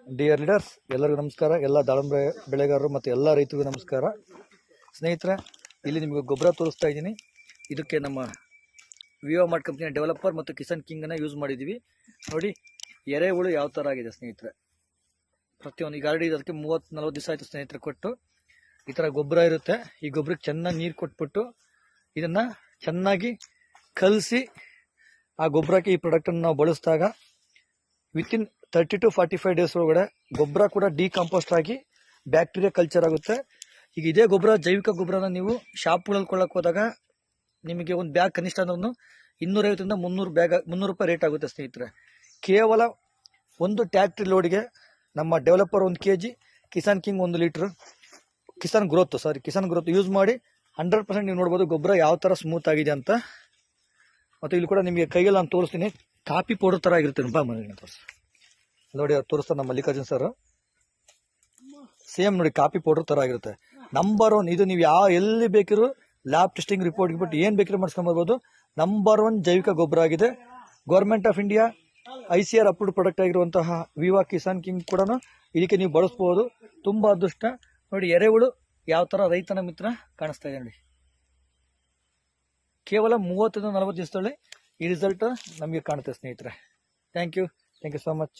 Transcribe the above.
Dear leaders, ಎಲ್ಲರಿಗೂ ನಮಸ್ಕಾರ. ಎಲ್ಲ ದಾಳಿಂಬೆ ಬೆಳೆಗಾರರು ಮತ್ತು ಎಲ್ಲ ರೈತರಿಗೂ ನಮಸ್ಕಾರ. ಸ್ನೇಹಿತರೆ, ಇಲ್ಲಿ ನಿಮಗೆ ಗೊಬ್ಬರ ತೋರಿಸ್ತಾ ಇದ್ದೀನಿ. ಇದಕ್ಕೆ ನಮ್ಮ ವಿವಾ ಮಾರ್ಟ್ ಕಂಪ್ನಿಯ ಡೆವಲಪರ್ ಮತ್ತು ಕಿಸಾನ್ ಕಿಂಗನ್ನು ಯೂಸ್ ಮಾಡಿದ್ದೀವಿ. ನೋಡಿ ಎರೆಹುಳು ಯಾವ ಥರ ಆಗಿದೆ ಸ್ನೇಹಿತರೆ. ಪ್ರತಿಯೊಂದು ಈಗ ಆಲ್ರೆಡಿ ಅದಕ್ಕೆ 30-40 ದಿವಸ ಆಯಿತು ಸ್ನೇಹಿತರೆ ಕೊಟ್ಟು. ಈ ಥರ ಗೊಬ್ಬರ ಇರುತ್ತೆ. ಈ ಗೊಬ್ಬರಕ್ಕೆ ಚೆನ್ನಾಗಿ ನೀರು ಕೊಟ್ಬಿಟ್ಟು ಇದನ್ನು ಚೆನ್ನಾಗಿ ಕಲಸಿ ಆ ಗೊಬ್ಬರಕ್ಕೆ ಈ ಪ್ರಾಡಕ್ಟನ್ನು ನಾವು ಬಳಸಿದಾಗ ವಿತಿನ್ 30 to 45 ಡೇಸ್ ಒಳಗಡೆ ಗೊಬ್ಬರ ಕೂಡ ಡಿಕಂಪೋಸ್ಟ್ ಆಗಿ ಬ್ಯಾಕ್ಟೀರಿಯಾ ಕಲ್ಚರ್ ಆಗುತ್ತೆ. ಈಗ ಇದೇ ಗೊಬ್ಬರ, ಜೈವಿಕ ಗೊಬ್ಬರನ ನೀವು ಶಾಪ್ಗಳಲ್ಲಿ ಕೊಳ್ಳಕ್ಕೆ ಹೋದಾಗ ನಿಮಗೆ ಒಂದು ಬ್ಯಾಗ್ ಕನಿಷ್ಠ ಅಂದ್ರೆ 250 300 ರೂಪಾಯಿ ರೇಟ್ ಆಗುತ್ತೆ ಸ್ನೇಹಿತರೆ. ಕೇವಲ ಒಂದು ಟ್ಯಾಕ್ಟ್ರಿ ಲೋಡ್ಗೆ ನಮ್ಮ developer 1 kg, Kisan king 1 litre, Kisan growth use ಮಾಡಿ 100% ನೀವು ನೋಡ್ಬೋದು ಗೊಬ್ಬರ ಯಾವ ಥರ ಸ್ಮೂತ್ ಆಗಿದೆ ಅಂತ. ಮತ್ತು ಇಲ್ಲಿ ಕೂಡ ನಿಮಗೆ ಕೈಯಲ್ಲಿ ನಾನು ತೋರಿಸ್ತೀನಿ. ಕಾಫಿ ಪೌಡರ್ ಥರ ಆಗಿರುತ್ತೆ. ತೋರಿಸಿ ನೋಡಿ, ಅವ್ರು ತೋರಿಸ್ತಾರೆ ನಮ್ಮ ಮಲ್ಲಿಕಾರ್ಜುನ್ ಸರ್. ಸೇಮ್ ನೋಡಿ, ಕಾಫಿ ಪೌಡರ್ ಥರ ಆಗಿರುತ್ತೆ. ನಂಬರ್ 1 ಇದು. ನೀವು ಎಲ್ಲಿ ಬೇಕಿರೋ ಲ್ಯಾಬ್ ಟೆಸ್ಟಿಂಗ್ ರಿಪೋರ್ಟ್ ಬಿಟ್ಟು ಏನು ಬೇಕಿರೋ ಮಾಡಿಸ್ಕೊಂಬರ್ಬೋದು. ನಂಬರ್ 1 ಜೈವಿಕ ಗೊಬ್ಬರ ಆಗಿದೆ. Government of India ICAR approved product ಆಗಿರುವಂತಹ ವಿವಾ ಕಿಸಾನ್ ಕಿಂಗ್ ಕೂಡ ಇದಕ್ಕೆ ನೀವು ಬಳಸ್ಬೋದು. ತುಂಬ ಅದೃಷ್ಟ. ನೋಡಿ ಎರೆಹುಳು ಯಾವ ಥರ ರೈತನ ಮಿತ್ರ ಕಾಣಿಸ್ತಾ ಇದೆ ನೋಡಿ. ಕೇವಲ 30-40 ದಿವಸದಲ್ಲಿ ಈ ರಿಸಲ್ಟ್ ನಮಗೆ ಕಾಣುತ್ತೆ ಸ್ನೇಹಿತರೆ. Thank you so much.